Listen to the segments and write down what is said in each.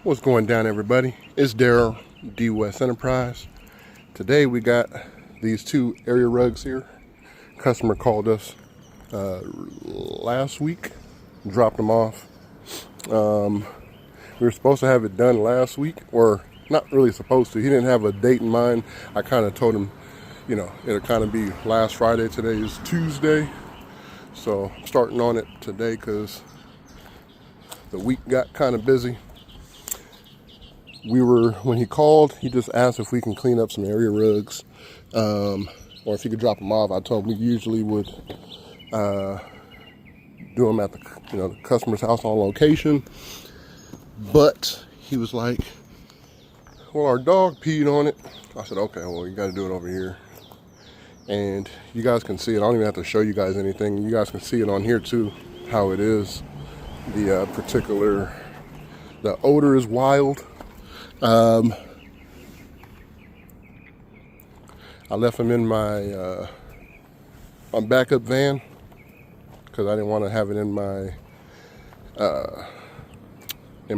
What's going down, everybody? It's Daryl, DWES Enterprise. Today we got these two area rugs here. Customer called us last week, dropped them off. We were supposed to have it done last week, or not really supposed to. He didn't have a date in mind. I kind of told him, it'll kind of be last Friday. Today is Tuesday. So I'm starting on it today because the week got kind of busy. When he called, he just asked if we can clean up some area rugs, or if he could drop them off. I told him we usually would do them at the customer's house on location. But he was like, well, our dog peed on it. I said, okay, well, you got to do it over here. And you guys can see it. I don't even have to show you guys anything. You guys can see it on here too, how it is. The odor is wild. I left him in my backup van because I didn't want to have it in my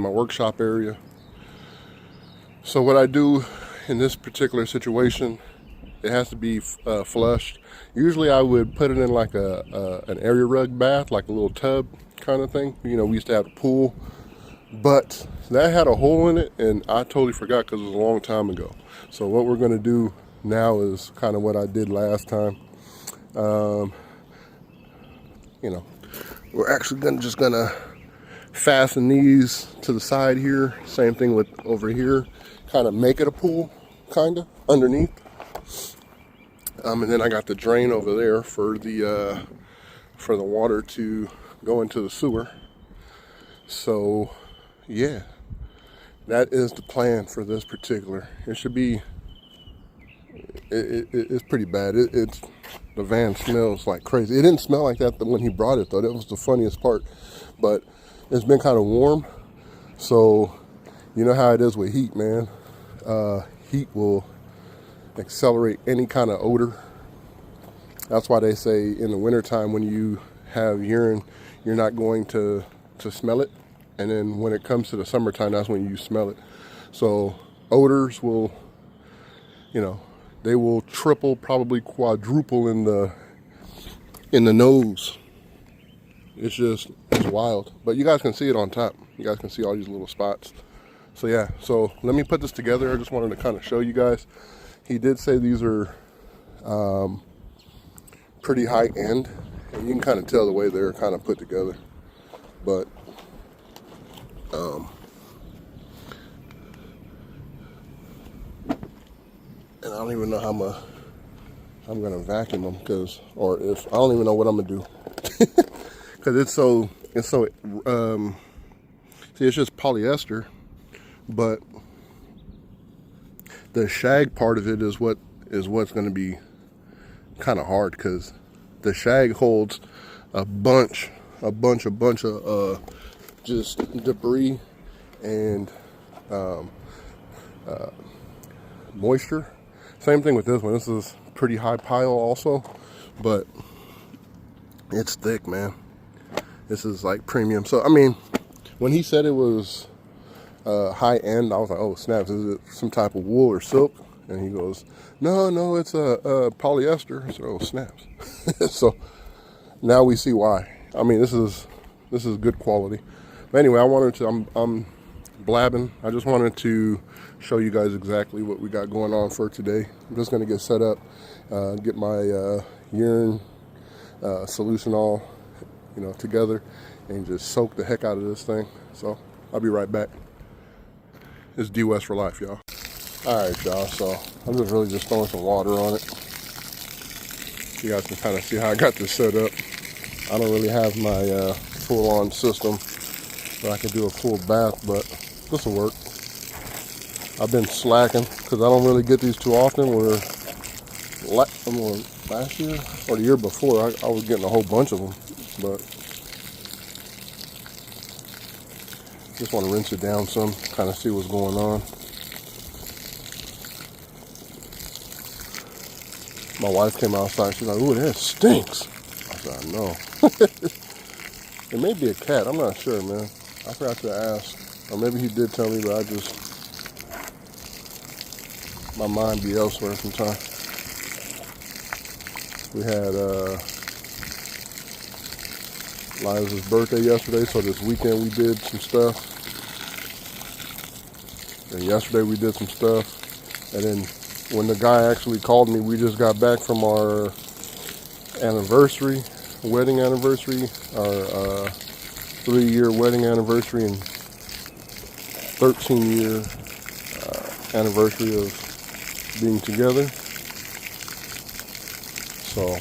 workshop area. So what I do in this particular situation, it has to be flushed. Usually I would put it in like an area rug bath, like a little tub kind of thing. We used to have a pool. But that had a hole in it, and I totally forgot because it was a long time ago. So what we're going to do now is kind of what I did last time. We're actually just going to fasten these to the side here. Same thing with over here. Kind of make it a pool, kind of, underneath. And then I got the drain over there for the water to go into the sewer. So yeah, that is the plan for this particular. It should be. It's pretty bad. The van smells like crazy. It didn't smell like that when he brought it though. That was the funniest part. But it's been kind of warm, so you know how it is with heat, man. Heat will accelerate any kind of odor. That's why they say in the wintertime when you have urine, you're not going to smell it. And then when it comes to the summertime, that's when you smell it. So odors will, they will triple, probably quadruple in the nose. It's wild. But you guys can see it on top. You guys can see all these little spots. So yeah, so let me put this together. I just wanted to kind of show you guys. He did say these are pretty high end. And you can kind of tell the way they're kind of put together. But and I don't even know how I'm gonna vacuum them or if I don't even know what I'm gonna do because it's so see, it's just polyester, but the shag part of it is what's gonna be kind of hard because the shag holds a bunch of just debris and moisture. Same thing with this one. This is pretty high pile also, but it's thick, man. This is like premium. So I mean, when he said it was high end, I was like, oh snaps, is it some type of wool or silk? And he goes, no, it's a polyester. I said, oh snaps. So now we see why. I mean, this is good quality. But anyway, I'm blabbing. I just wanted to show you guys exactly what we got going on for today. I'm just going to get set up, get my urine solution all, together, and just soak the heck out of this thing. So I'll be right back. It's DWES for life, y'all. All right, y'all. So I'm just throwing some water on it. You guys can kind of see how I got this set up. I don't really have my full-on system where I can do a full bath, but this will work. I've been slacking because I don't really get these too often. Last year or the year before, I was getting a whole bunch of them, but just want to rinse it down some, kind of see what's going on. My wife came outside. She's like, "Ooh, that stinks." I said, "I know." It may be a cat. I'm not sure, man. I forgot to ask Or maybe he did tell me, but I just, my mind be elsewhere sometimes. We had Liza's birthday yesterday, so this weekend we did some stuff. And yesterday we did some stuff. And then when the guy actually called me, we just got back from our anniversary, wedding anniversary, our 3-year wedding anniversary and 13-year anniversary of being together. So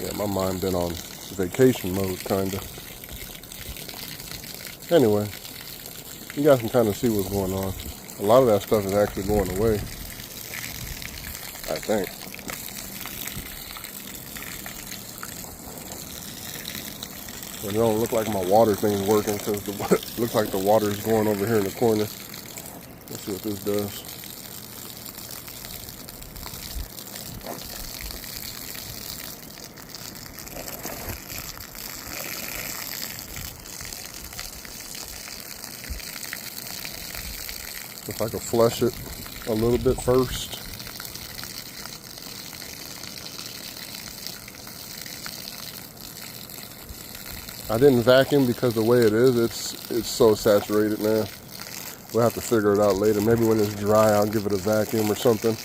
yeah, my mind been on vacation mode, kinda. Anyway, you guys can kind of see what's going on. A lot of that stuff is actually going away, I think. It don't look like my water thing's working because it looks like the water is going over here in the corner. Let's see what this does. If I could flush it a little bit first. I didn't vacuum because the way it is, it's so saturated, man. We'll have to figure it out later. Maybe when it's dry, I'll give it a vacuum or something.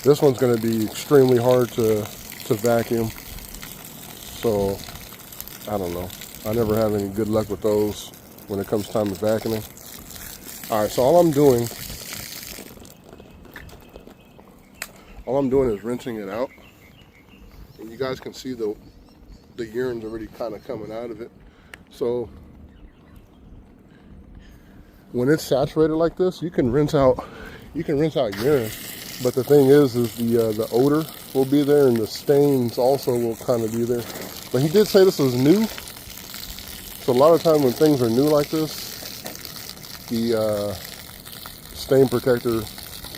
This one's going to be extremely hard to vacuum. So, I don't know. I never have any good luck with those when it comes time to vacuuming. All right, so all I'm doing is rinsing it out. And you guys can see the urine's already kind of coming out of it. So when it's saturated like this, you can rinse out urine. But the thing is the odor will be there and the stains also will kind of be there. But he did say this was new. So a lot of times when things are new like this, the stain protector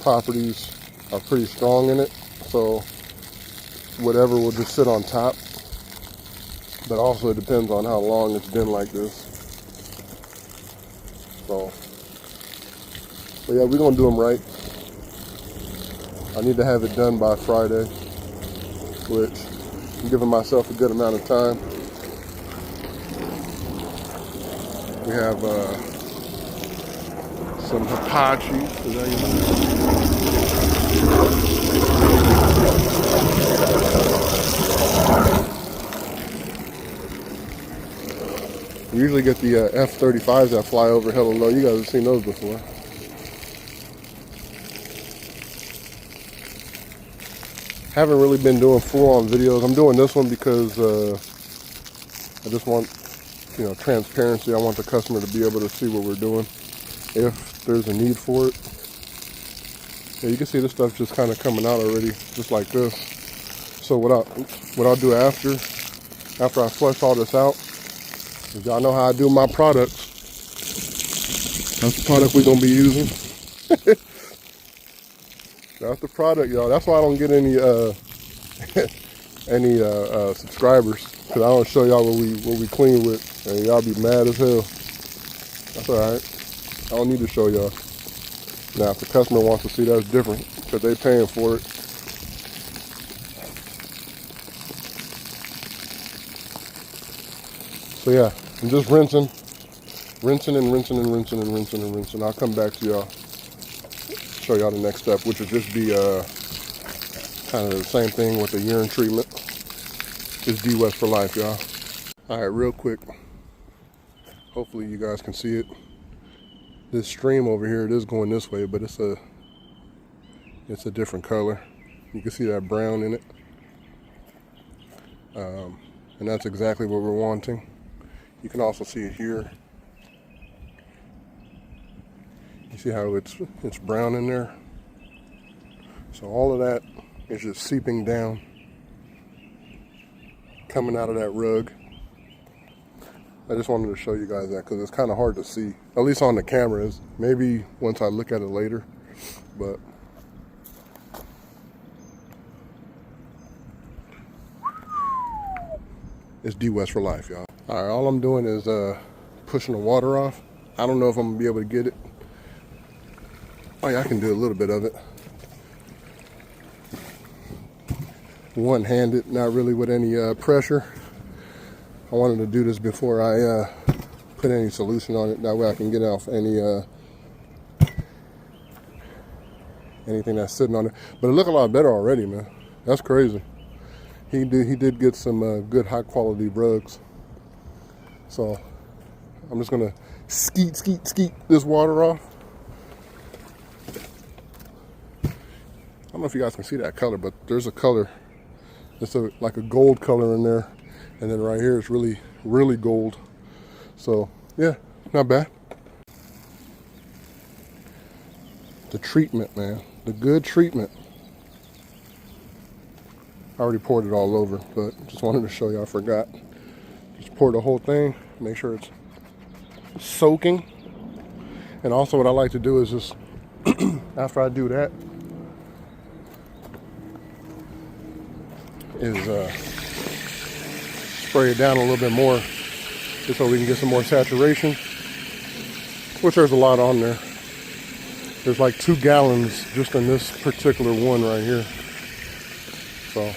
properties are pretty strong in it. So whatever will just sit on top. But also it depends on how long it's been like this. So, but yeah, we're gonna do them right. I need to have it done by Friday, which I'm giving myself a good amount of time. We have some hibachi. Is that We usually get the F-35s that fly over hella low. You guys have seen those before. Haven't really been doing full-on videos. I'm doing this one because I just want, transparency. I want the customer to be able to see what we're doing if there's a need for it. Yeah, you can see this stuff just kind of coming out already, just like this. So what I'll do after I flush all this out, y'all know how I do my products. That's the product we're gonna be using. That's the product, y'all. That's why I don't get any subscribers, because I don't show y'all what we clean with, and y'all be mad as hell. That's all right. I don't need to show y'all. Now, if the customer wants to see, that's different, because they paying for it. So yeah, I'm just rinsing and rinsing and rinsing and rinsing and rinsing. I'll come back to y'all, show y'all the next step, which would just be kind of the same thing with the urine treatment. Just DWES for life, y'all. All right, real quick. Hopefully you guys can see it. This stream over here, it is going this way, but it's a different color. You can see that brown in it. And that's exactly what we're wanting. You can also see it here. You see how it's brown in there? So all of that is just seeping down, coming out of that rug. I just wanted to show you guys that because it's kind of hard to see, at least on the cameras. Maybe once I look at it later, but It's DWES for life, y'all. All right, all I'm doing is pushing the water off. I don't know if I'm gonna be able to get it. Oh yeah, I can do a little bit of it. One-handed, not really with any pressure. I wanted to do this before I put any solution on it. That way I can get off anything that's sitting on it. But it look a lot better already, man. That's crazy. He did get some good high quality rugs. So I'm just gonna skeet this water off. I don't know if you guys can see that color, but there's a color. It's like a gold color in there. And then right here it's really gold. So yeah, not bad. The treatment, man. The good treatment. I already poured it all over, but just wanted to show you, I forgot. Just pour the whole thing, make sure it's soaking. And also what I like to do is just, after I do that, is spray it down a little bit more, just so we can get some more saturation, which there's a lot on there. There's like 2 gallons just in this particular one right here. So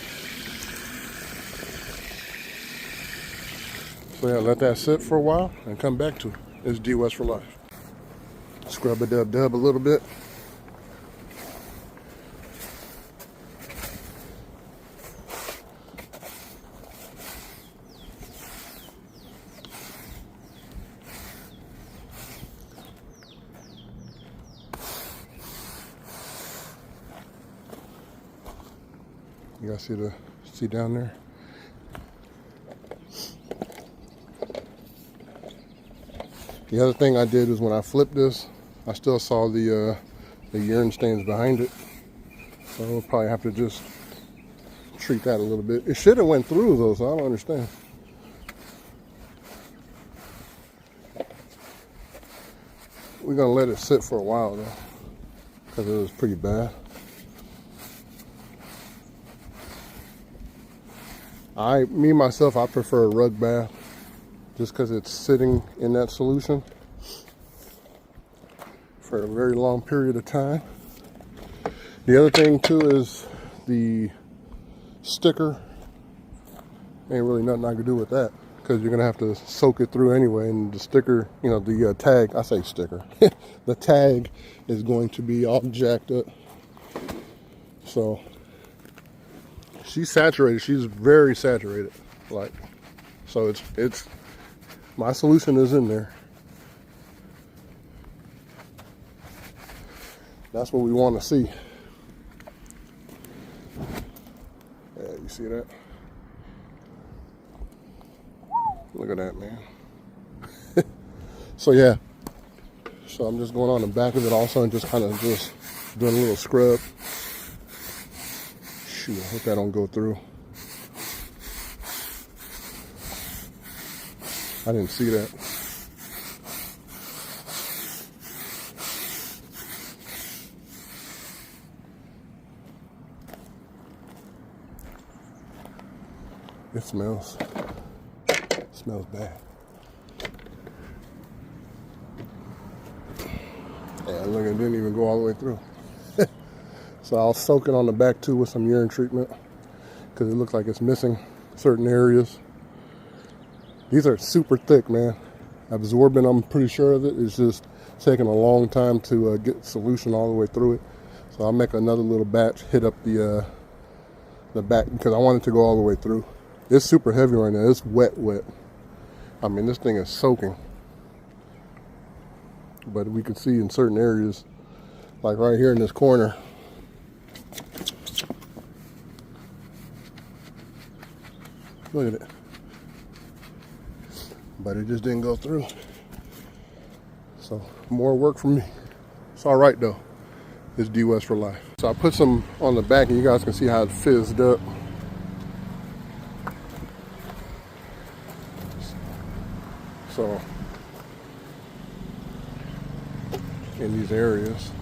yeah, let that sit for a while and come back to it. It's DWES for life. Scrub a dub a little bit. You guys see down there? The other thing I did is when I flipped this, I still saw the urine stains behind it. So we'll probably have to just treat that a little bit. It should have went through though, so I don't understand. We're gonna let it sit for a while though, because it was pretty bad. Myself, I prefer a rug bath just because it's sitting in that solution for a very long period of time. The other thing too is the sticker. Ain't really nothing I can do with that because you're gonna have to soak it through anyway, and the sticker, you know, the tag, I say sticker, the tag is going to be all jacked up. So she's saturated. She's very saturated. Like, so it's my solution is in there. That's what we want to see. Yeah, you see that? Look at that, man. So yeah. So I'm just going on the back of it also and just kind of just doing a little scrub. Shoot, I hope that don't go through. I didn't see that. It smells bad. Yeah, look, it didn't even go all the way through. So I'll soak it on the back too with some urine treatment because it looks like it's missing certain areas. These are super thick, man. Absorbent, I'm pretty sure of it. It's just taking a long time to get solution all the way through it. So I'll make another little batch, hit up the back because I want it to go all the way through. It's super heavy right now. It's wet. I mean, this thing is soaking. But we can see in certain areas, like right here in this corner, look at it. But it just didn't go through. So more work for me. It's all right though. It's DWES for life. So I put some on the back and you guys can see how it fizzed up. So in these areas.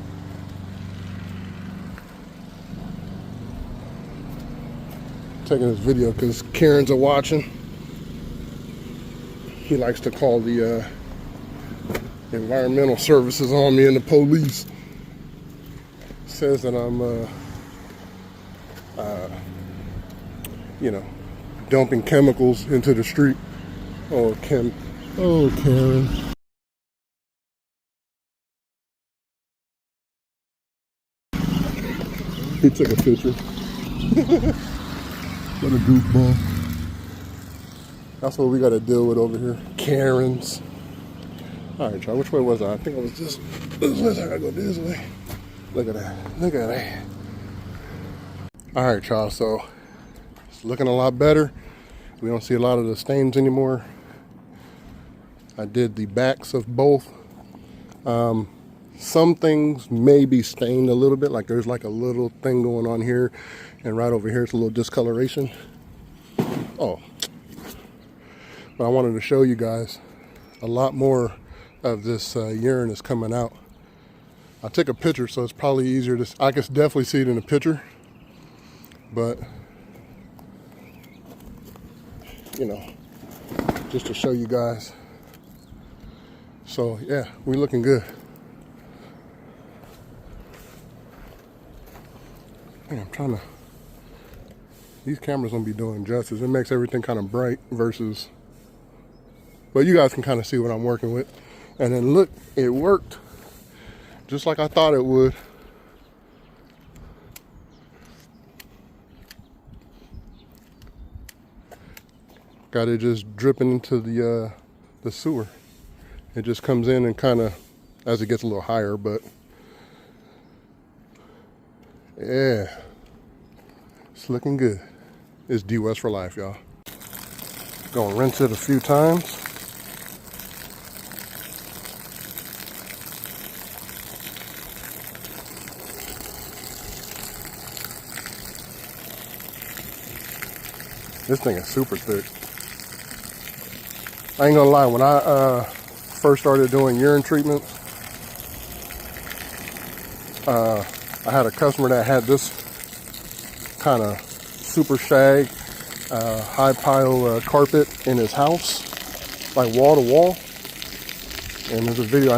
Taking this video because Karens are watching. he likes to call the environmental services on me and the police. Says that I'm, you know, dumping chemicals into the street. Oh, Karen. He took a picture. What a goofball. That's what we got to deal with over here. Karens. All right, y'all. Which way was I? I think I was just this way. I gotta go this way. Look at that. Look at that. All right, y'all. So it's looking a lot better. We don't see a lot of the stains anymore. I did the backs of both. Some things may be stained a little bit, like there's like a little thing going on here, and right over here it's a little discoloration. Oh, but I wanted to show you guys a lot more of this urine is coming out. I took a picture, so it's probably easier to, I can definitely see it in the picture, but you know, just to show you guys. So yeah, we're looking good. Man, I'm trying to, these cameras don't be doing justice. It makes everything kind of bright versus, but you guys can kind of see what I'm working with. And then look, it worked just like I thought it would. Got it just dripping into the sewer. It just comes in and kind of, as it gets a little higher, but yeah, it's looking good. It's DWES for life, y'all. Gonna rinse it a few times. This thing is super thick. I ain't gonna lie, when I first started doing urine treatments, I had a customer that had this kind of super shag, high pile carpet in his house, like wall to wall. And there's a video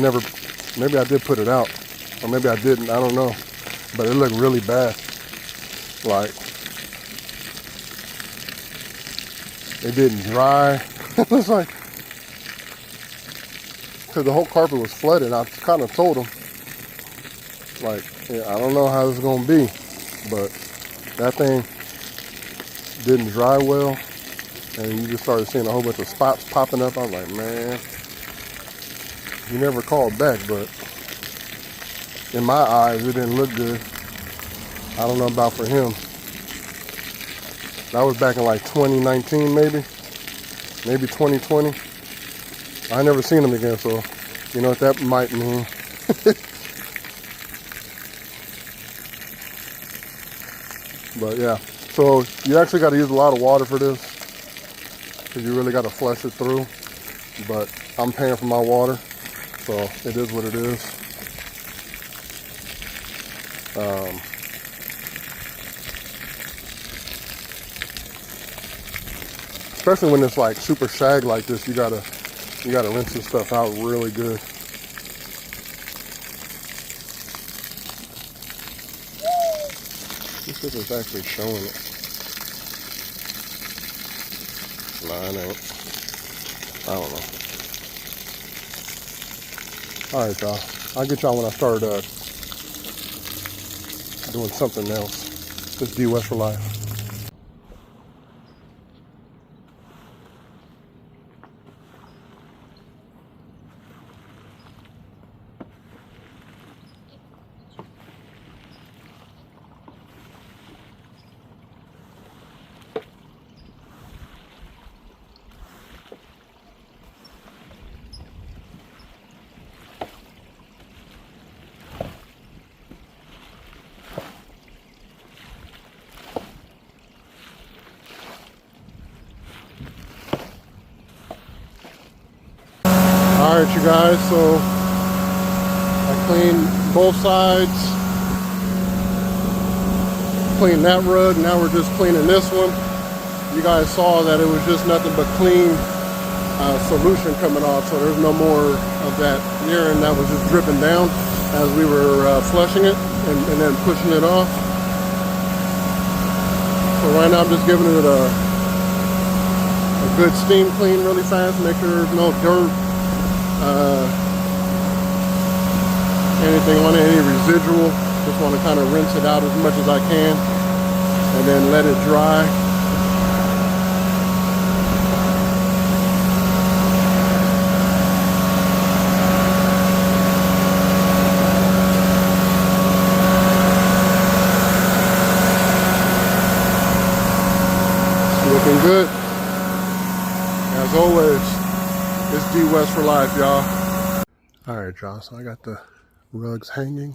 maybe I did put it out, or maybe I didn't, I don't know. But it looked really bad. Like, it didn't dry. It was like, because the whole carpet was flooded. I kind of told him, like, yeah, I don't know how this is going to be, but that thing didn't dry well, and you just started seeing a whole bunch of spots popping up. I was like, man, he never called back, but in my eyes, it didn't look good. I don't know about for him. That was back in like 2019, maybe 2020. I never seen him again, so you know what that might mean. But yeah, so you actually got to use a lot of water for this, because you really got to flush it through. But I'm paying for my water, so it is what it is. Especially when it's like super shag like this, you gotta rinse this stuff out really good. This is actually showing it. Nah, it ain't. I don't know. Alright, y'all. I'll get y'all when I start doing something else. This is DWES for life. Alright, you guys, so I cleaned both sides, cleaned that rug, now we're just cleaning this one. You guys saw that it was just nothing but clean solution coming off, so there's no more of that urine that was just dripping down as we were flushing it and then pushing it off. So right now I'm just giving it a good steam clean really fast, make sure there's no dirt, anything on it, any residual. Just want to kind of rinse it out as much as I can and then let it dry. Looking good. As always, it's DWES for life, y'all. All right, y'all, so I got the rugs hanging.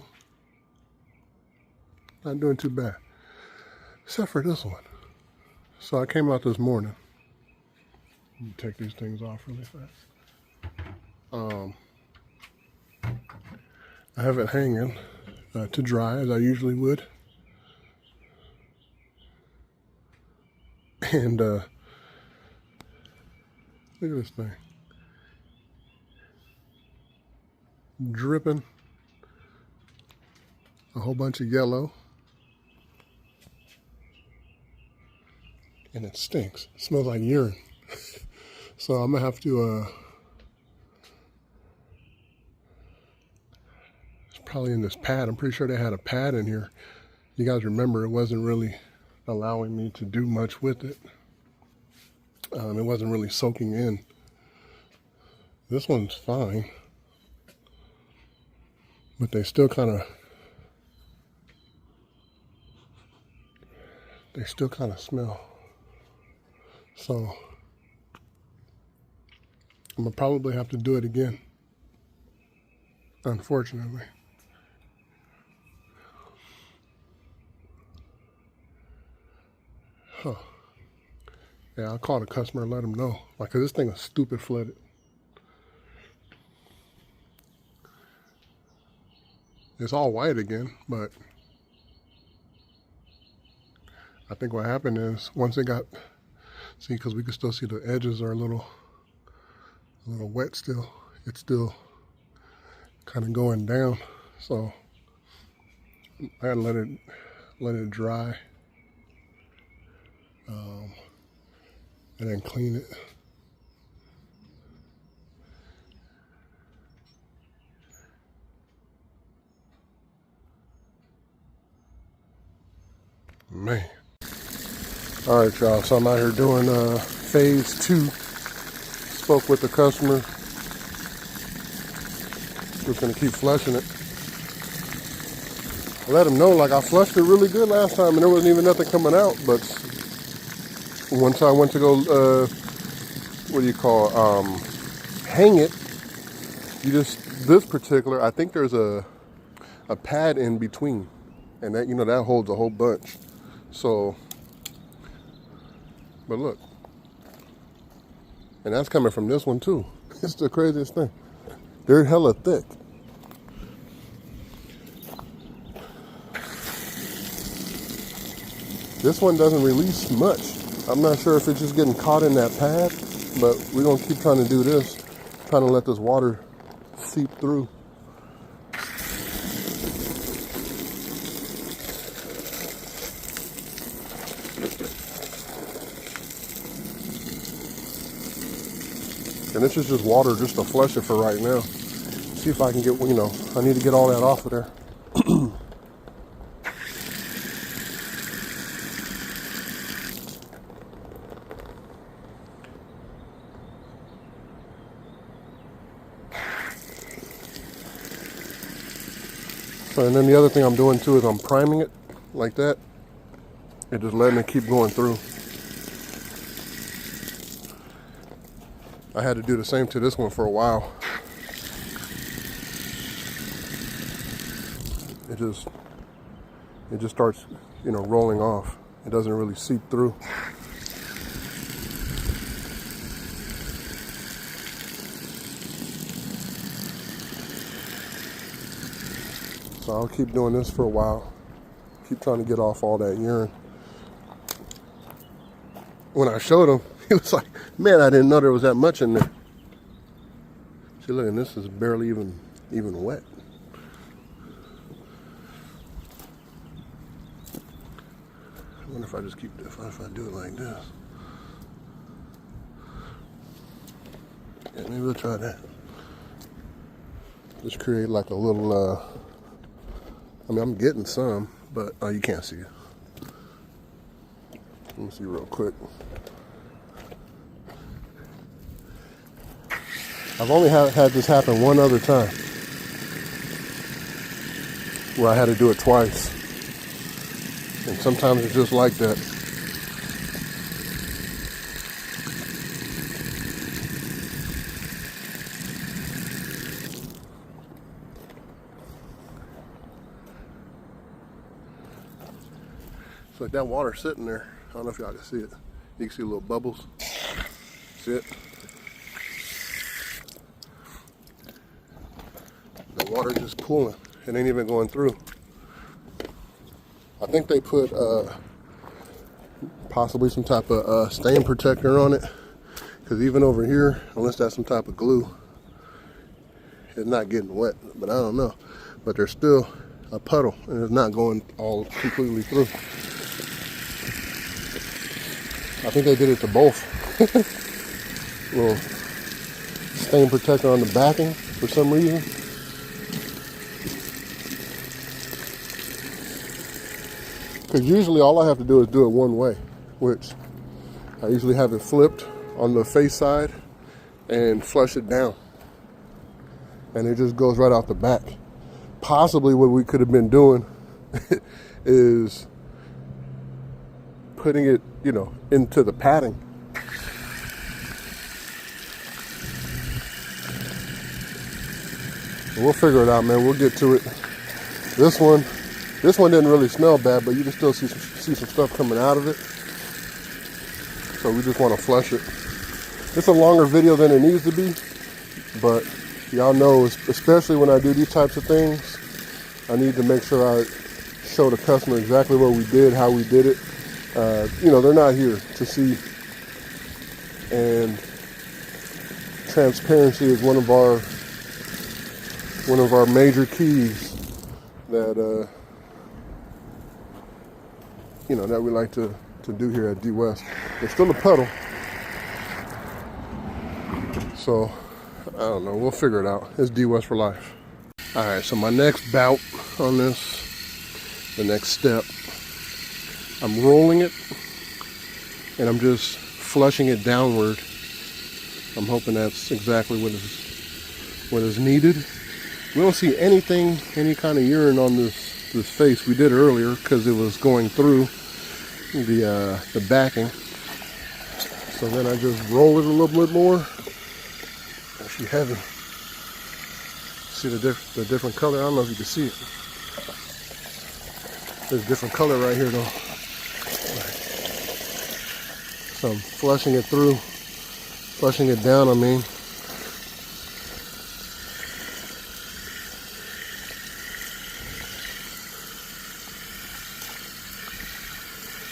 Not doing too bad, except for this one. So I came out this morning. Let me take these things off really fast. I have it hanging to dry as I usually would. And look at this thing. Dripping a whole bunch of yellow. And it stinks. It smells like urine. So I'm gonna have to it's probably in this pad. I'm pretty sure they had a pad in here. You guys remember it wasn't really allowing me to do much with it. It wasn't really soaking in. This one's fine, but they still kind of smell. So I'm gonna probably have to do it again, unfortunately. Huh. Yeah, I'll call the customer and let them know. Like, 'cause this thing is stupid flooded. It's all white again, but I think what happened is once it got, see, because we can still see the edges are a little wet still. It's still kind of going down. So I gotta let it dry. And then clean it. Man. All right, y'all, so I'm out here doing phase 2. Spoke with the customer. Just gonna keep flushing it. I let him know, like, I flushed it really good last time and there wasn't even nothing coming out, but once I went to go, hang it, this particular, I think there's a pad in between, and that, that holds a whole bunch. So, but look, and that's coming from this one too. It's the craziest thing. They're hella thick. This one doesn't release much. I'm not sure if it's just getting caught in that pad, but we're gonna keep trying to do this, trying to let this water seep through. And this is just water just to flush it for right now. See if I can get, I need to get all that off of there. So, and then the other thing I'm doing too is I'm priming it like that and just letting it keep going through. I had to do the same to this one for a while. It just starts, rolling off. It doesn't really seep through. So I'll keep doing this for a while. Keep trying to get off all that urine. When I showed him, He was like, man, I didn't know there was that much in there. See, look, and this is barely even wet. I wonder if I just keep, if I do it like this. Yeah, maybe we'll try that. Just create like a little, I mean, I'm getting some, but, oh, you can't see it. Let me see real quick. I've only had this happen one other time, where I had to do it twice. And sometimes it's just like that. It's like that water sitting there. I don't know if y'all can see it. You can see little bubbles. See it? The water just pooling. It ain't even going through. I think they put possibly some type of stain protector on it, because even over here, unless that's some type of glue, it's not getting wet. But I don't know. But there's still a puddle, and it's not going all completely through. I think they did it to both. Little stain protector on the backing for some reason. Because usually all I have to do is do it one way, which I usually have it flipped on the face side and flush it down. And it just goes right out the back. Possibly what we could have been doing is putting it, you know, into the padding. We'll figure it out, man. We'll get to it. This one didn't really smell bad, but you can still see some stuff coming out of it. So we just want to flush it. It's a longer video than it needs to be, but y'all know, especially when I do these types of things, I need to make sure I show the customer exactly what we did, how we did it. You know, they're not here to see, and transparency is one of our major keys that you know, that we like to do here at DWES. There's still a puddle, so I don't know, we'll figure it out. It's DWES for life. All right, so my next bout on this, the next step, I'm rolling it and I'm just flushing it downward. I'm hoping that's exactly what is needed. We don't see anything, any kind of urine on this face. We did earlier because it was going through the backing. So then I just roll it a little bit more. Actually heavy. See the different color? I don't know if you can see it. There's a different color right here though. So I'm flushing it through, flushing it down, I mean.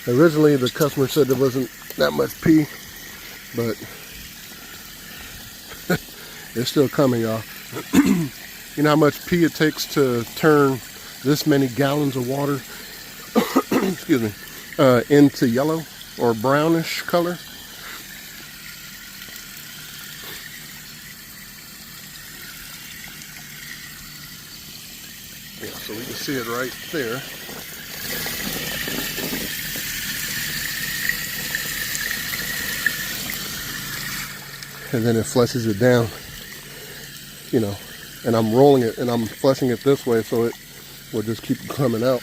Originally, the customer said there wasn't that much pee, but it's still coming, y'all. You know how much pee it takes to turn this many gallons of water, excuse me, into yellow or brownish color? Yeah, so we can see it right there. And then it flushes it down, you know, and I'm rolling it and I'm flushing it this way so it will just keep coming out.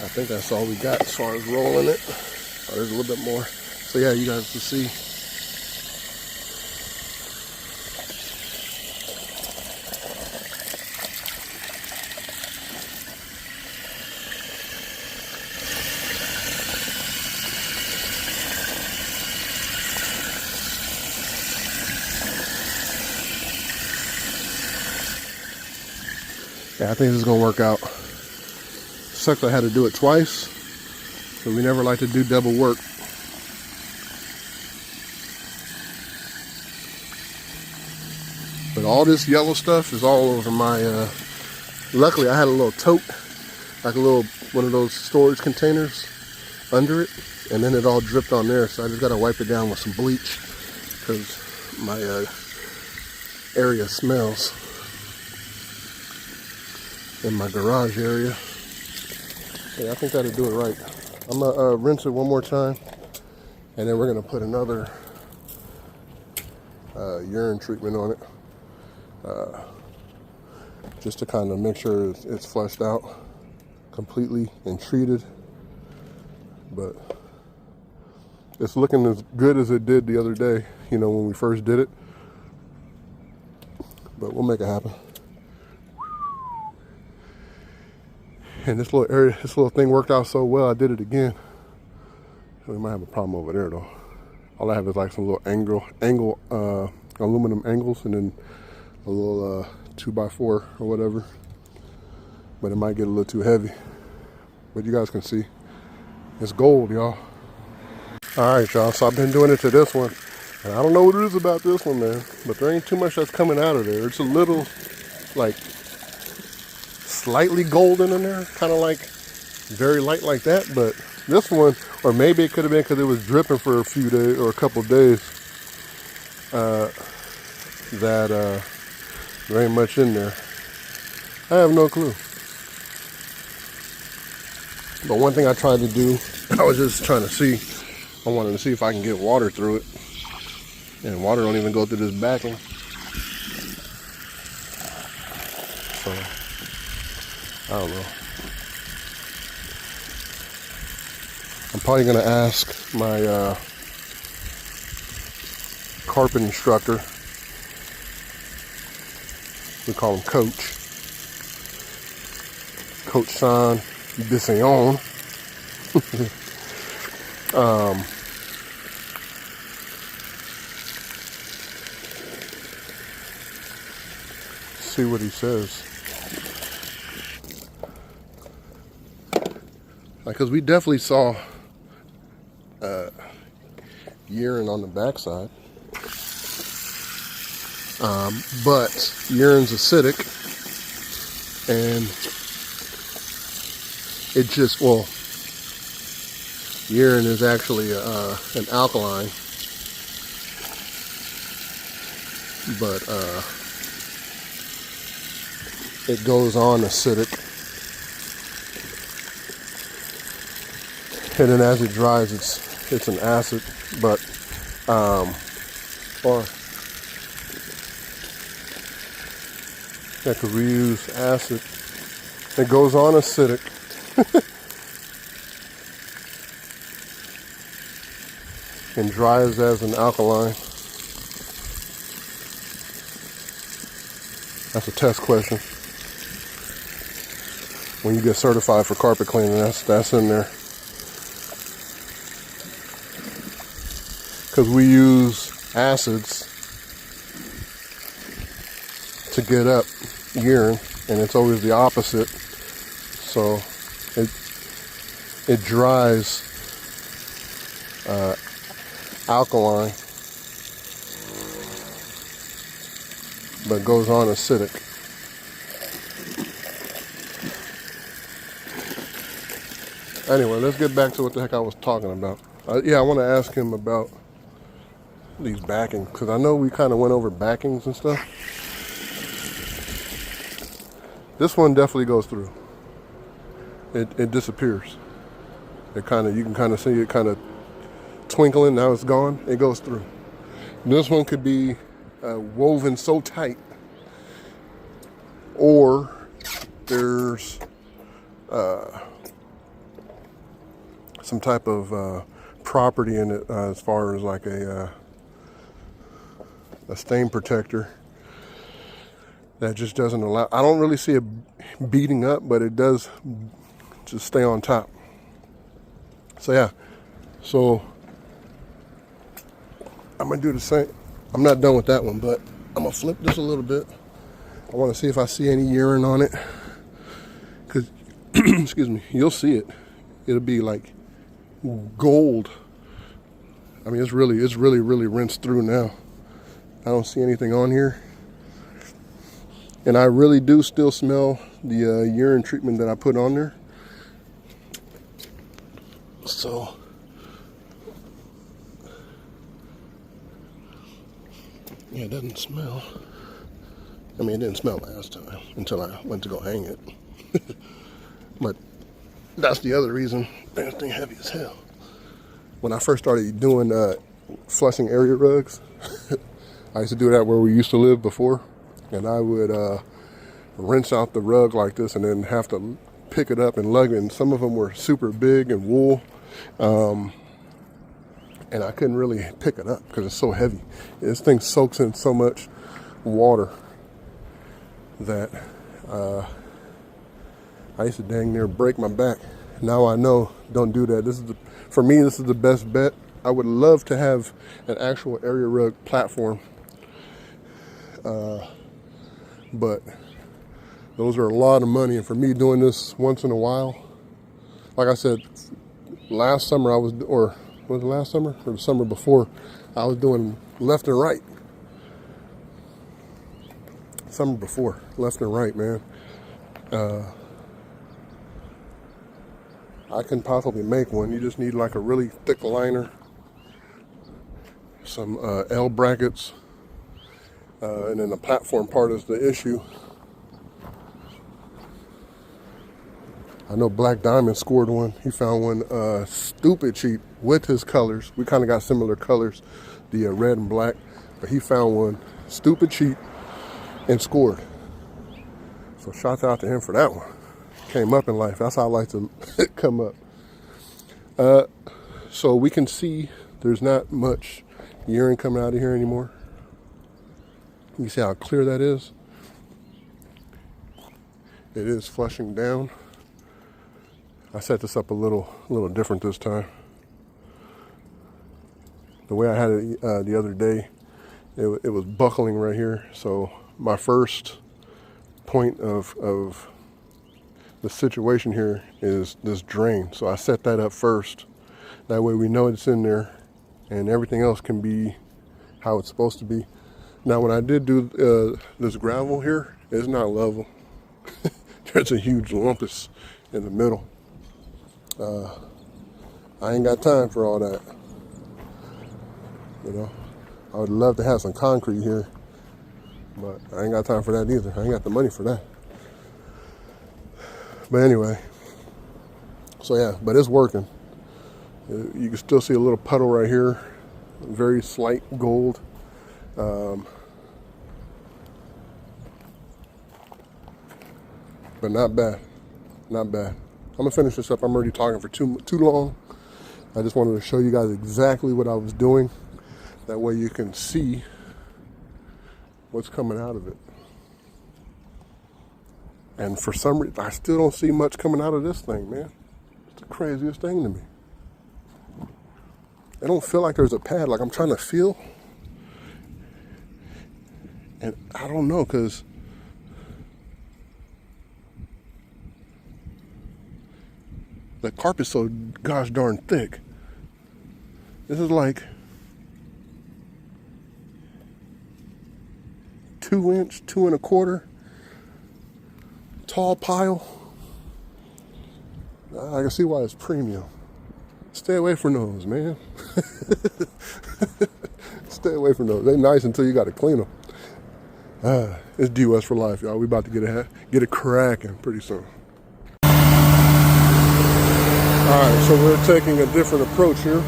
I think that's all we got as far as rolling it. Oh, there's a little bit more. So yeah, you guys can see. Yeah, I think this is gonna work out. sucks I had to do it twice, but we never like to do double work. But all this yellow stuff is all over my, luckily I had a little tote, like a little, one of those storage containers under it, and then it all dripped on there, so I just gotta wipe it down with some bleach, because my area smells in my garage area. Yeah, I think that'll do it right. I'm gonna rinse it one more time, and then we're gonna put another urine treatment on it, just to kind of make sure it's flushed out completely and treated. But it's looking as good as it did the other day, you know, when we first did it. But we'll make it happen. And this little area, this little thing worked out so well, I did it again. We might have a problem over there though. All I have is like some little angle aluminum angles, and then a little 2x4 or whatever. But it might get a little too heavy. But you guys can see, it's gold, y'all. All right, y'all, so I've been doing it to this one. And I don't know what it is about this one, man, but there ain't too much that's coming out of there. It's a little, like, slightly golden in there, kind of like very light like that. But this one, or maybe it could have been because it was dripping for a few days or a couple of days, that there ain't much in there. I have no clue. But one thing I tried to do, I was just trying to see, I wanted to see if I can get water through it. And water don't even go through this backing. So, I don't know. I'm probably gonna ask my carpet instructor, we call him Coach San Bissayon. See what he says. Because we definitely saw urine on the backside. But urine's acidic, and it just, well, urine is actually an alkaline, but it goes on acidic, and then as it dries, it's an acid, but or yeah, because we use acid, it goes on acidic. And dries as an alkaline. That's a test question. When you get certified for carpet cleaning, that's in there. Because we use acids to get up urine, and it's always the opposite. So it dries alkaline, but goes on acidic. Anyway, let's get back to what the heck I was talking about. Yeah, I want to ask him about these backings, because I know we kind of went over backings and stuff. This one definitely goes through. It disappears. It kind of, you can kind of see it kind of twinkling. Now it's gone. It goes through. This one could be woven so tight, or there's some type of property in it as far as like a stain protector that just doesn't allow. I don't really see it beating up, but it does just stay on top. So yeah, so I'm gonna do the same. I'm not done with that one, but I'm gonna flip this a little bit. I want to see if I see any urine on it, because excuse me, you'll see it. It'll be like gold. I mean, it's really rinsed through now. I don't see anything on here. And I really do still smell the urine treatment that I put on there. So, yeah, it doesn't smell. I mean, it didn't smell last time until I went to go hang it. But that's the other reason that thing heavy as hell. When I first started doing flushing area rugs, I used to do that where we used to live before, and I would rinse out the rug like this and then have to pick it up and lug it. And some of them were super big and wool, and I couldn't really pick it up because it's so heavy. This thing soaks in so much water that I used to dang near break my back. Now I know, don't do that. For me, this is the best bet. I would love to have an actual area rug platform, but those are a lot of money. And for me, doing this once in a while, like I said, last summer was it last summer or the summer before, I was doing left and right. Summer before, left and right, man. I can possibly make one. You just need like a really thick liner, some L brackets, and then the platform part is the issue. I know Black Diamond scored one. He found one stupid cheap with his colors. We kind of got similar colors, the red and black, but he found one stupid cheap and scored. So shouts out to him for that one. Came up in life. That's how I like to come up. So we can see there's not much urine coming out of here anymore. You see how clear that is? It is flushing down. I set this up a little different this time. The way I had it the other day, it was buckling right here. So my first point of the situation here is this drain. So I set that up first. That way we know it's in there and everything else can be how it's supposed to be. Now when I did do this gravel here, it's not level. There's a huge lumpus in the middle. I ain't got time for all that. You know, I would love to have some concrete here, but I ain't got time for that either. I ain't got the money for that. But anyway, so yeah, but it's working. You can still see a little puddle right here, very slight gold. But not bad, not bad. I'm gonna finish this up. I'm already talking for too long. I just wanted to show you guys exactly what I was doing. That way you can see what's coming out of it. And for some reason, I still don't see much coming out of this thing, man. It's the craziest thing to me. I don't feel like there's a pad, like I'm trying to feel. And I don't know, because the carpet's so gosh darn thick. This is like 2 inch, 2 1/4 tall pile. I can see why it's premium. Stay away from those, man. Stay away from those. They're nice until you got to clean them. It's DWES for life, y'all. We about to get it cracking pretty soon. All right, so we're taking a different approach here.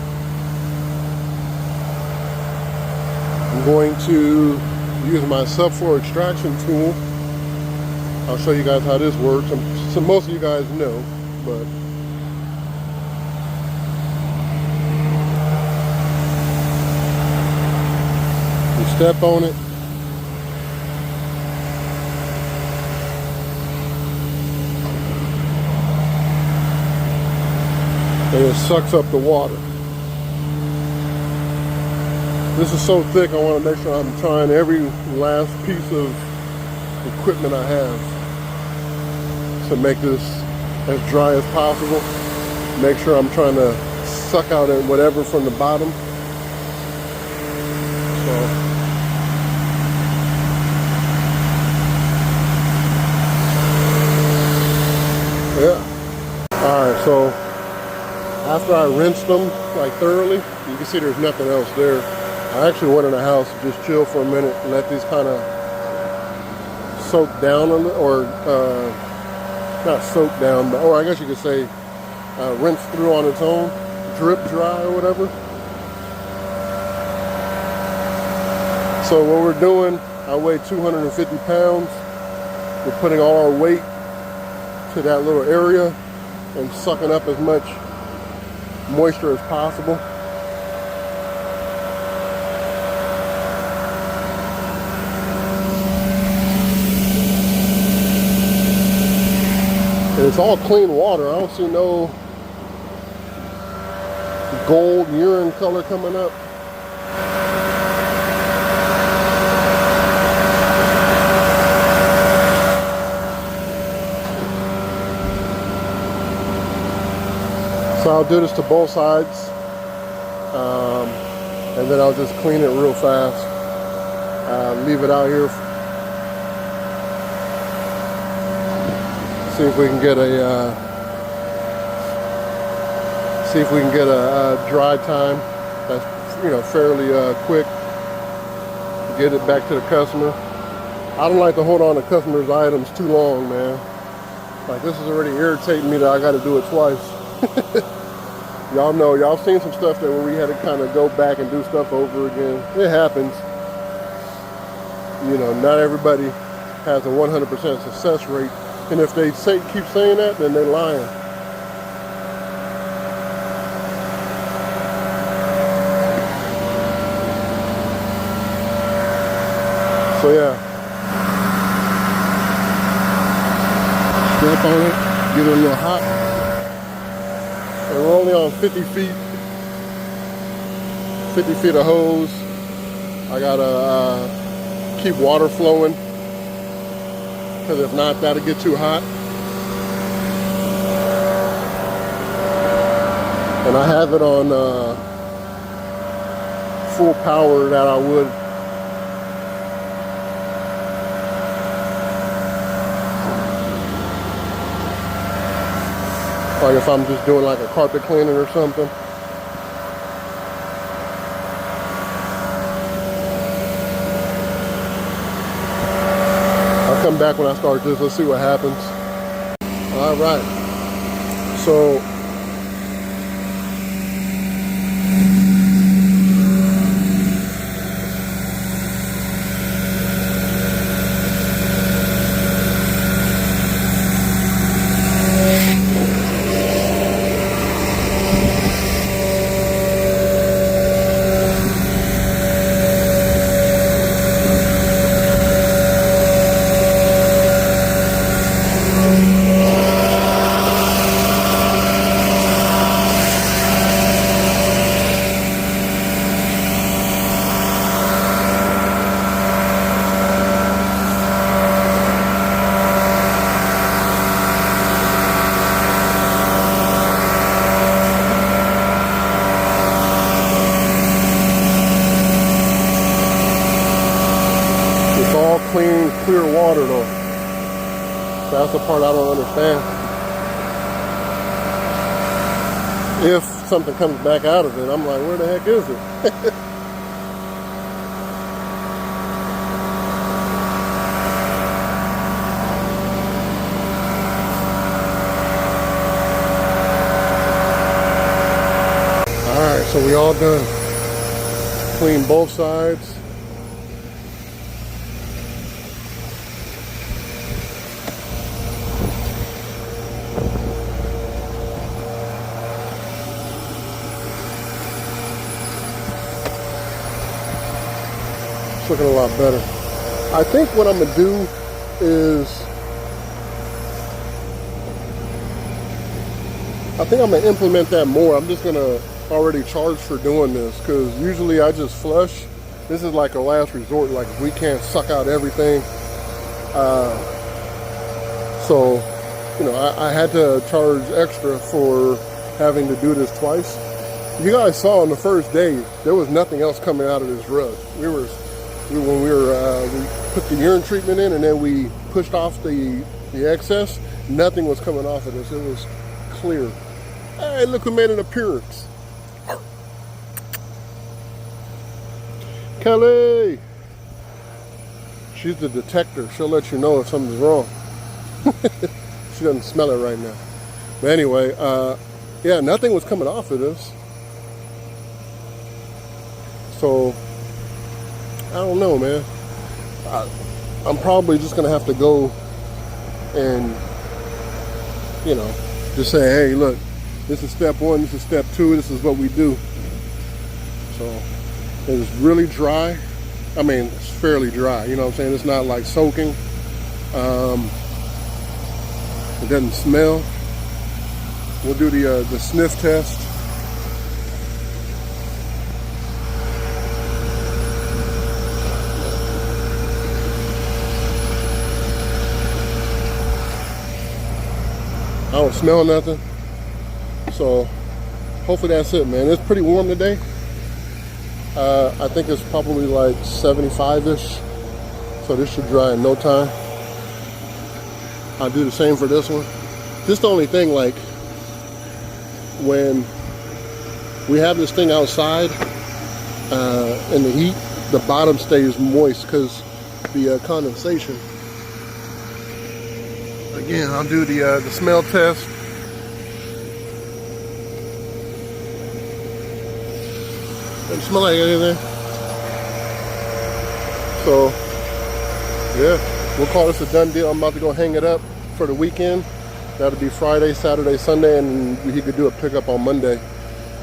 I'm going to use my subfloor extraction tool. I'll show you guys how this works. So most of you guys know, but you step on it. And it sucks up the water. This is so thick, I want to make sure I'm trying every last piece of equipment I have to make this as dry as possible. Make sure I'm trying to suck out at whatever from the bottom. So yeah. Alright, so after I rinsed them like thoroughly, you can see there's nothing else there. I actually went in the house to just chill for a minute and let these kind of soak down a little, or not soak down, but, or I guess you could say rinse through on its own, drip dry or whatever. So what we're doing, I weigh 250 pounds. We're putting all our weight to that little area and sucking up as much moisture as possible. And it's all clean water. I don't see no gold urine color coming up. So I'll do this to both sides, and then I'll just clean it real fast. Leave it out here. See if we can get a dry time that's fairly quick. Get it back to the customer. I don't like to hold on to customers' items too long, man. Like, this is already irritating me that I got to do it twice. Y'all know, y'all seen some stuff that where we had to kind of go back and do stuff over again. It happens. Not everybody has a 100% success rate. And if they keep saying that, then they're lying. So yeah. Step on it, get it a little hot. And we're only on 50 feet of hose. I gotta keep water flowing, because if not, that'll get too hot. And I have it on full power that I would. Like if I'm just doing like a carpet cleaning or something. I'll come back when I start this. Let's see what happens. All right. So clear water though. So that's the part I don't understand. If something comes back out of it, I'm like, where the heck is it? Alright, so we all done. Clean both sides. It's looking a lot better. I think what I'm gonna do is I think I'm gonna implement that more. I'm just gonna already charge for doing this, because usually I just flush. This is like a last resort, like if we can't suck out everything. So you know, I had to charge extra for having to do this twice. You guys saw on the first day, there was nothing else coming out of this rug. We put the urine treatment in and then we pushed off the excess, nothing was coming off of this. It was clear. Hey, look who made an appearance. Kelly. She's the detector. She'll let you know if something's wrong. She doesn't smell it right now. But anyway, yeah, nothing was coming off of this. So, I don't know, man. I'm probably just going to have to go and, you know, just say, hey, look, this is step one, this is step two, this is what we do. So, it's really dry. I mean, it's fairly dry, you know what I'm saying? It's not like soaking. It doesn't smell. We'll do the sniff test. I don't smell nothing. So hopefully that's it, man. It's pretty warm today. I think it's probably like 75-ish. So this should dry in no time. I'll do the same for this one. Just the only thing, like, when we have this thing outside in the heat, the bottom stays moist because the condensation. Again, I'll do the smell test. Doesn't smell like anything. So, yeah, we'll call this a done deal. I'm about to go hang it up for the weekend. That'll be Friday, Saturday, Sunday, and he could do a pickup on Monday.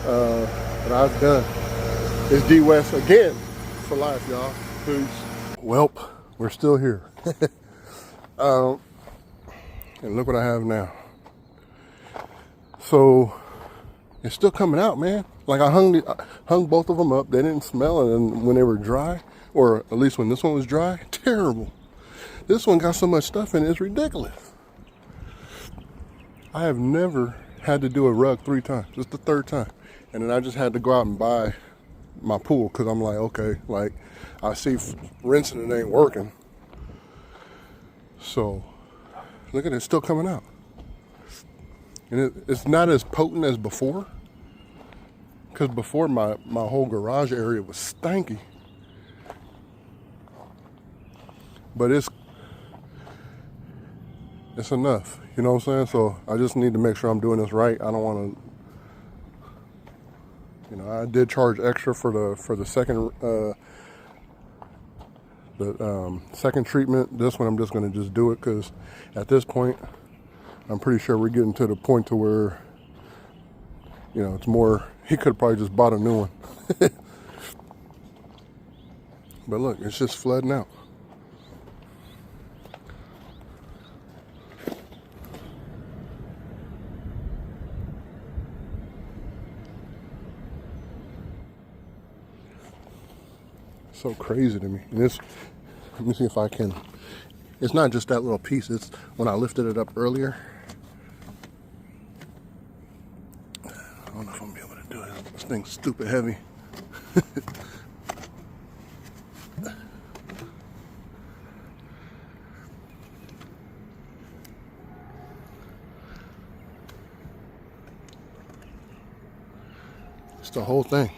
But I've done. It's DWES again for life, y'all. Peace. Welp, we're still here. And look what I have now. So it's still coming out, man. Like I hung both of them up. They didn't smell, and when they were dry, or at least when this one was dry, terrible. This one got so much stuff in it, it's ridiculous. I have never had to do a rug 3 times. It's the 3rd time. And then I just had to go out and buy my pool because I'm like, okay, like I see rinsing it ain't working. So look at it, it's still coming out. And it's not as potent as before. Because before my whole garage area was stanky. But it's enough, you know what I'm saying? So I just need to make sure I'm doing this right. I don't want to, you know, I did charge extra for the second treatment. This one I'm just going to just do it because at this point I'm pretty sure we're getting to the point to where, you know, it's more, he could have probably just bought a new one. But look, it's just flooding out. So crazy to me. And this, let me see if I can, it's not just that little piece, it's when I lifted it up earlier. I don't know if I'm gonna be able to do it. This thing's stupid heavy. It's the whole thing.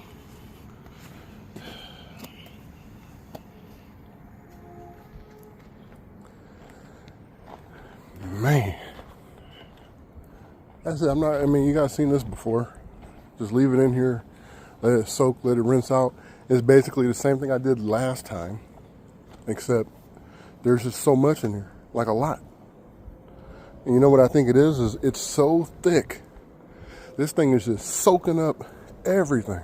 Man, that's it. I mean, you guys seen this before. Just leave it in here, let it soak, let it rinse out. It's basically the same thing I did last time, except there's just so much in here, like a lot. And you know what I think it is it's so thick. This thing is just soaking up everything.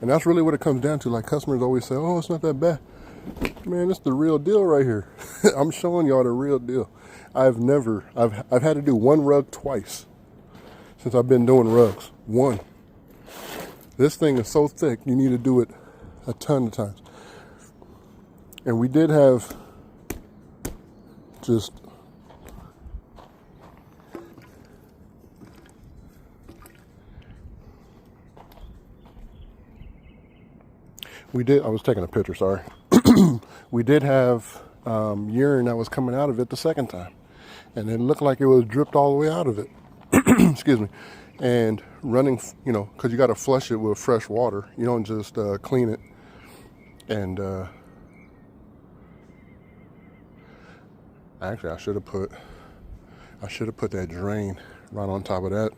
And that's really what it comes down to. Like customers always say, oh, it's not that bad. Man, it's the real deal right here. I'm showing y'all the real deal. I've had to do one rug twice since I've been doing rugs. One. This thing is so thick, you need to do it a ton of times. And we did have just I was taking a picture, sorry. We did have urine that was coming out of it the second time. And it looked like it was dripped all the way out of it. Excuse me. And running, you know, because you got to flush it with fresh water. You don't just clean it. And actually, I should have put that drain right on top of that,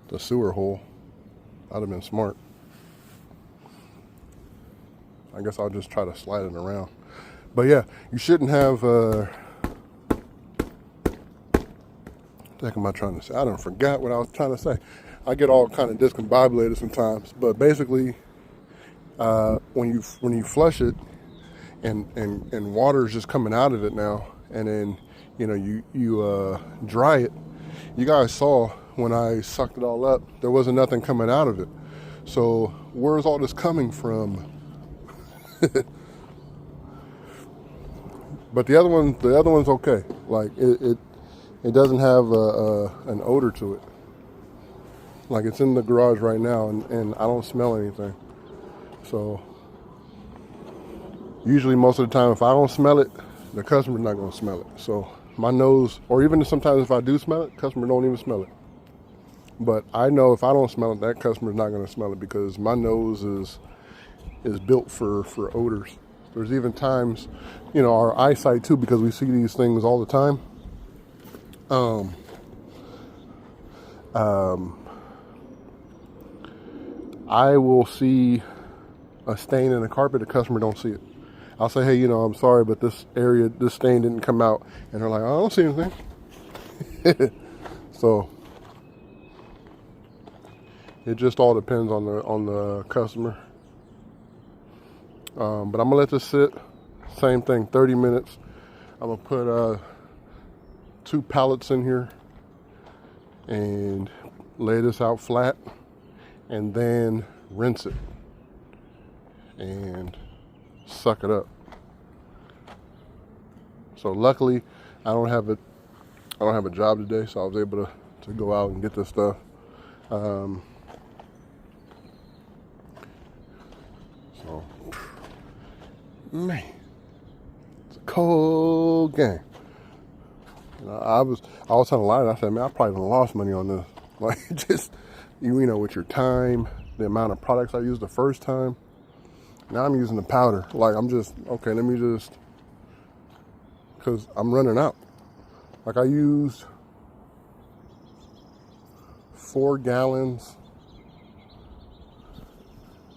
the sewer hole. That'd have been smart. I guess I'll just try to slide it around. But yeah, you shouldn't have, what the heck am I trying to say? I done forgot what I was trying to say. I get all kind of discombobulated sometimes. But basically, when you flush it and water is just coming out of it now, and then, you know, you dry it, you guys saw when I sucked it all up, there wasn't nothing coming out of it. So where's all this coming from? But the other one's okay. Like it doesn't have an odor to it. Like it's in the garage right now, and I don't smell anything. So usually most of the time, if I don't smell it, the customer's not gonna smell it. So my nose, or even sometimes if I do smell it, customer don't even smell it. But I know if I don't smell it, that customer's not gonna smell it because my nose is built for odors. There's even times, you know, our eyesight too, because we see these things all the time. I will see a stain in the carpet, the customer don't see it. I'll say, hey, you know, I'm sorry, but this stain didn't come out. And they're like, I don't see anything. So it just all depends on the customer. But I'm gonna let this sit. Same thing, 30 minutes. I'm gonna put 2 pallets in here and lay this out flat, and then rinse it and suck it up. So luckily, I don't have a job today, so I was able to go out and get this stuff. So, man, it's a cold game. I was telling a lie. I said, man, I probably done lost money on this. Like, just you know, with your time, the amount of products I used the first time. Now I'm using the powder. Like, I'm just okay. Let me just, because I'm running out. Like, I used 4 gallons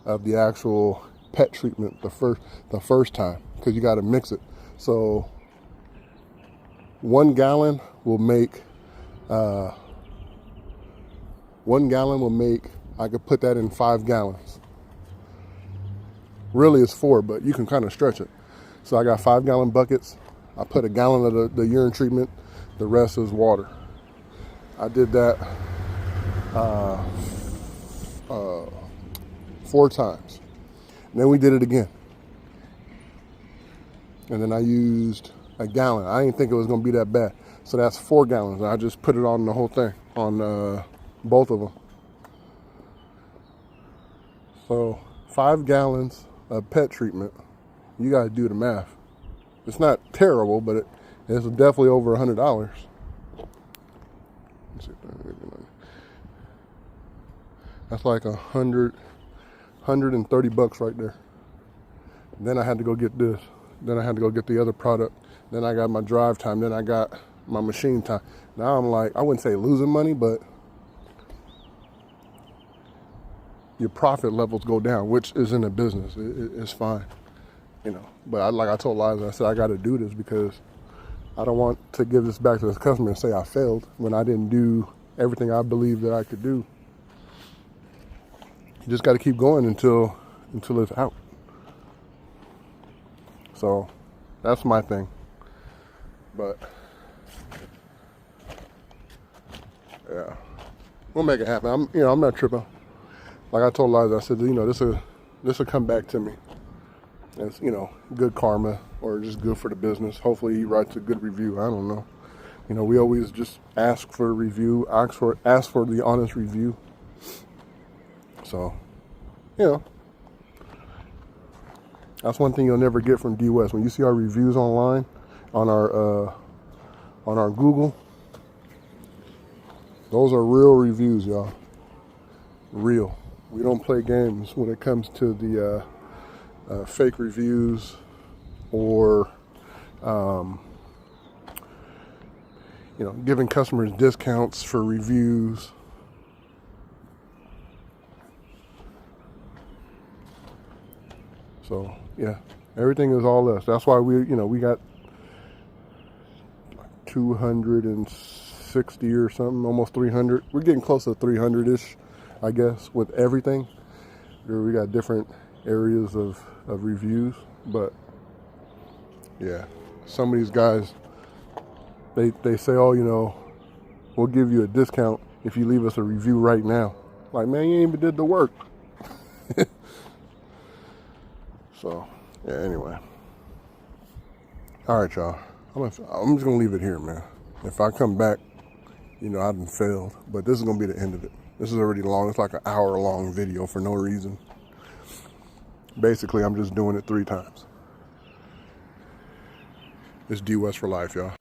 of the actual pet treatment the first time, because you got to mix it. So 1 gallon will make I could put that in 5 gallons. Really it's 4, but you can kind of stretch it. So I got 5-gallon buckets. I put 1 gallon of the urine treatment. The rest is water. I did that 4 times. And then we did it again. And then I used 1 gallon. I didn't think it was going to be that bad. So that's 4 gallons. I just put it on the whole thing, on both of them. So 5 gallons of pet treatment. You got to do the math. It's not terrible, but it's definitely over $100. That's like $130 right there. And then I had to go get this. Then I had to go get the other product. Then I got my drive time. Then I got my machine time. Now I'm like, I wouldn't say losing money, but your profit levels go down, which is in a business. It's fine, you know. But like I told Liza, I said I got to do this because I don't want to give this back to this customer and say I failed when I didn't do everything I believed that I could do. You just got to keep going until it's out. So that's my thing. But yeah, we'll make it happen. I'm not tripping. Like I told Liza, I said, you know, this will come back to me. as, you know, good karma or just good for the business. Hopefully he writes a good review. I don't know. You know, we always just ask for a review, ask for the honest review. So, you know, that's one thing you'll never get from DWES. When you see our reviews online on our Google, those are real reviews, y'all. Real. We don't play games when it comes to the fake reviews or you know, giving customers discounts for reviews. So yeah, everything is all us. That's why we got 260 or something, almost 300. We're getting close to 300-ish, I guess, with everything. We got different areas of reviews, but yeah, some of these guys, they say, oh, you know, we'll give you a discount if you leave us a review right now. Like, man, you ain't even did the work. So yeah, anyway, all right, y'all, I'm just gonna leave it here, man. If I come back, you know, I've been failed, but this is gonna be the end of it. This is already long. It's like an hour-long video for no reason. Basically, I'm just doing it 3 times. It's DWES for life, y'all.